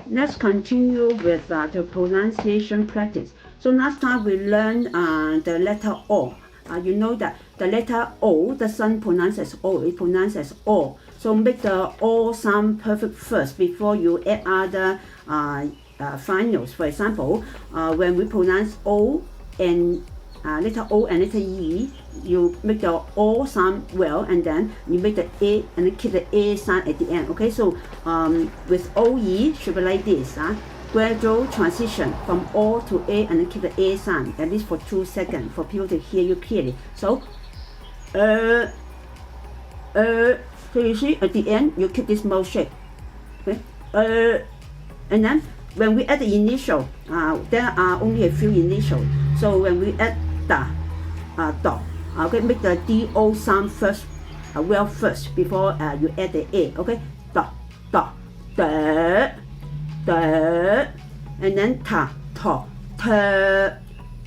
let's continue with the pronunciation practice. So last time we learned the letter O. You know that the letter O, the son pronounces O, it pronounces O. So make the O sound perfect first before you add other finals. For example, when we pronounce O and letter O and letter E, you make the O sound well, and then you make the A and then keep the A sound at the end. Okay, so with OE should be like this. Gradual transition from O to A and then keep the A sound at least for 2 seconds for people to hear you clearly. So, so you see at the end you keep this mouth shape. Okay, and then when we add the initial, there are only a few initials. So when we add da, do, okay, make the do sound first, well first before you add the A. Okay, do, do, da, da, and then ta, to, ta,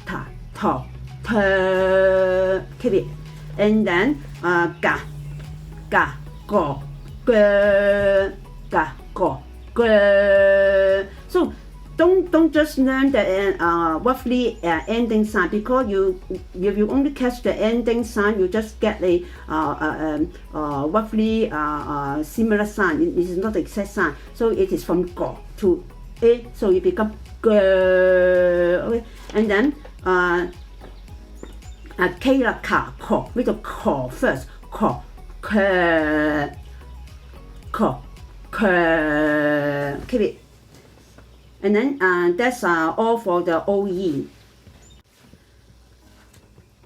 ta, to, ta. Keep it, and then ga, ga, go, ga, ga, go. So don't just learn the roughly ending sound, because if you only catch the ending sound, you just get a roughly similar sound. It is not the exact sound. So it is from go to A, so it becomes go. Okay, and then K la ka ko, with the ko first, ko, ko, ko. Keep it, and then that's all for the OE.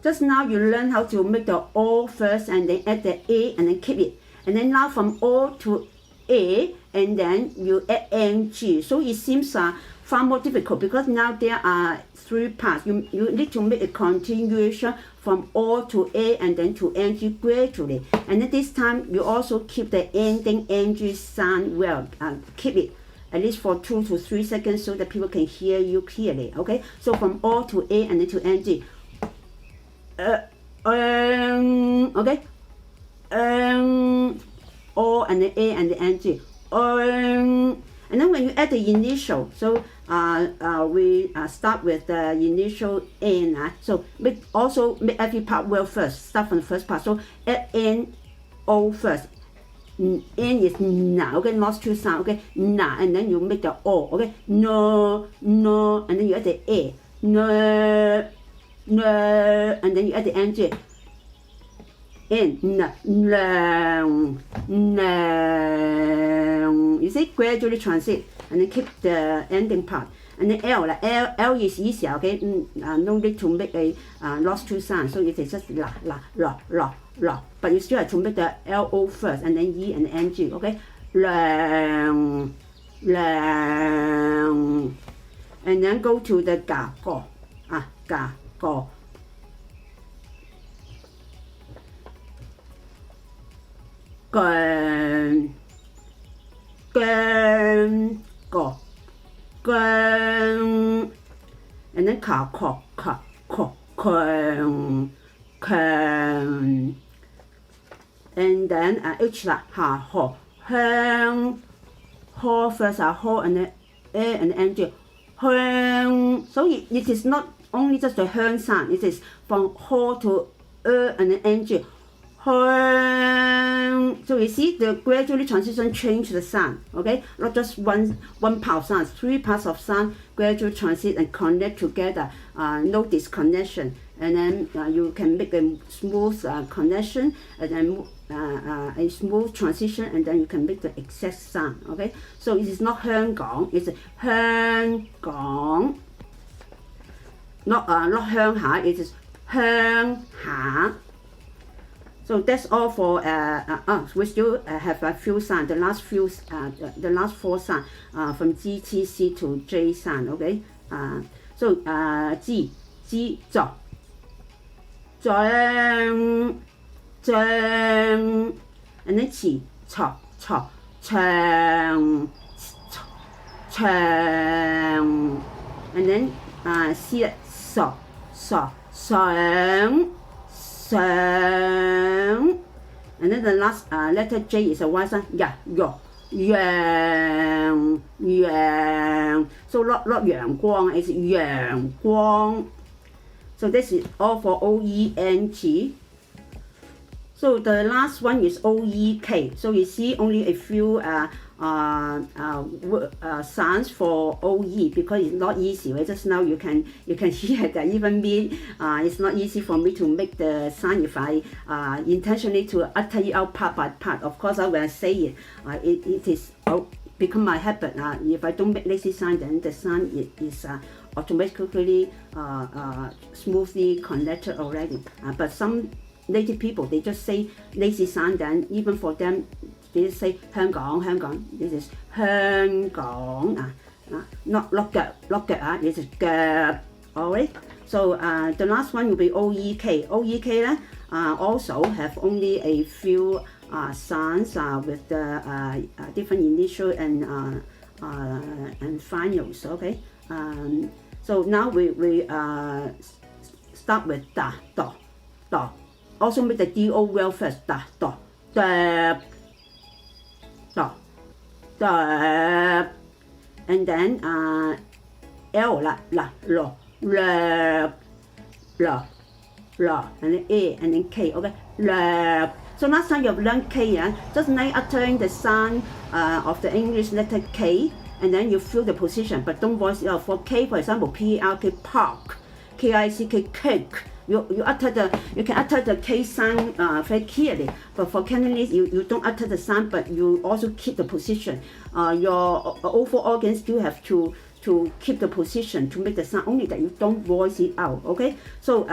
Just now you learn how to make the O first and then add the A and then keep it, and then now from O to A and then you add NG. So it seems far more difficult, because now there are 3 parts. You need to make a continuation from O to A and then to NG gradually. And then this time you also keep the ending NG sound well. Keep it at least for 2 to 3 seconds so that people can hear you clearly. Okay, so from O to A and then to NG. Okay, O and the A and the NG. And then when you add the initial, so we start with the initial N. So also make every part well first. Start from the first part. So add N, O first. N is na. Okay, lost 2 sound. Okay, na, and then you make the O. Okay, no, no, and then you add the A. No, no, and then you add the NG. In, long, long. You see, gradually transit, and then keep the ending part. And then L, L is easier, okay? No need to make a lost 2 sounds, so it is just la, la, la, la, la. But you still have to make the LO first, and then E and NG, okay? Long, long. And then go to the ga, go, ga, go. Gong, gong, go, gong, and then ka, ko, ka, ko, kong, kong, and then H la, ha, ho, hang, ho first, ho, and then A and N, hang. So it is not only just the hang sound, it is from ho to and then N. So you see the gradually transition change the sound, okay? Not just one part of sound, 3 parts of sound gradually transit and connect together, no disconnection. And then you can make a smooth connection, and then a smooth transition, and then you can make the exact sound, okay? So it is not Hong Kong, it's Hong Kong. Not Hong Ha, it is Hong Ha. So that's all for we still have a few sounds. The last 4 sounds from G, T, C to J sound. Okay. So G, zo, zhang, zhang, and then qi, cho, cho, chang, chang, and then C, so, so, sang. Sang, and then the last letter J is a Y sound, ya, yo, So not 陽光 is 陽光。So this is all for oeng. So the last one is oek. So you see only a few sounds for oe because it's not easy. Right? Just now you can hear that even me, it's not easy for me to make the sound if I intentionally to utter it out part by part. Of course, when I say it, it is become my habit. If I don't make lazy sound, then the sound is automatically smoothly connected already. But some native people, they just say lazy sound, then even for them, they just say 香港, this is 香港, not 落腳, this is 腳, alright? So the last one will be oek. Oek also have only a few sounds with the different initial and finals, okay? So now we start with da, do. Also make the do well first. Da, do, da, do, da, and then l la, lo, la, and then a and then k. Okay, la. So last time you've learned k, just like uttering the sound of the English letter k, and then you feel the position, but don't voice it out. For k, for example, p-a-r-k, park, k-i-c-k, cake. You can utter the K sound very clearly, but for Cantonese you don't utter the sound, but you also keep the position. Your overall organs still have to keep the position to make the sound, only that you don't voice it out. Okay, so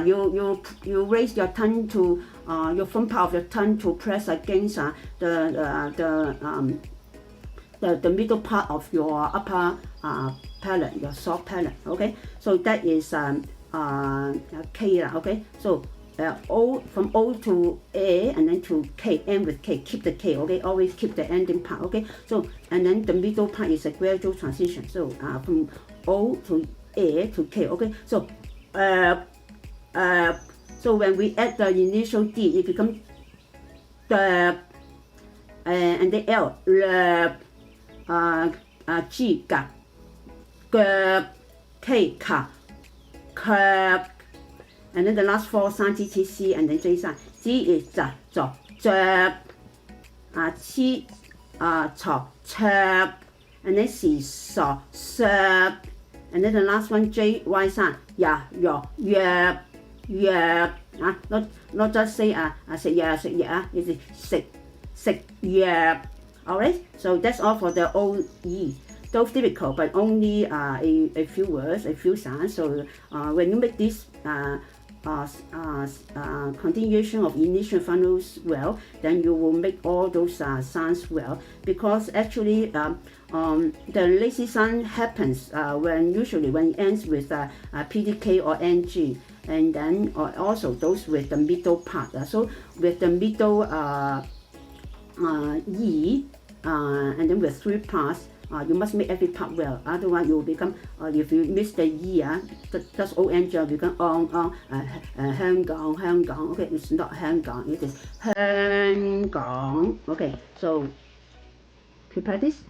you raise your tongue to your front part of your tongue to press against the middle part of your upper palate, your soft palate. Okay, so that is K, okay? So O, from O to A and then to K, end with K, keep the K, okay? Always keep the ending part, okay? So, and then the middle part is a gradual transition. So from O to A to K, okay? So, so when we add the initial D, it becomes the, and the L, G, G, K, K, and then the last four sounds G, T, C, and then J sound. G is Z, Z, Z, T, Ch, Ch, and then C, So, S, and then the last one J, Y sound. Ya, Yo, Yeah, Yeah. Not just say say yeah. It is sick, yeah. Alright. So that's all for the OE. Those difficult, but only a few words, a few sounds. So when you make this continuation of initial finals well, then you will make all those sounds well. Because actually, the lazy sound happens usually when it ends with PDK or NG, and then also those with the middle part. So with the middle E, and then with three parts. You must make every part well. Otherwise, you will become. If you miss the E, just ONG, you become香港. Okay, it's not 香港. It is 香港. Okay, so prepare this.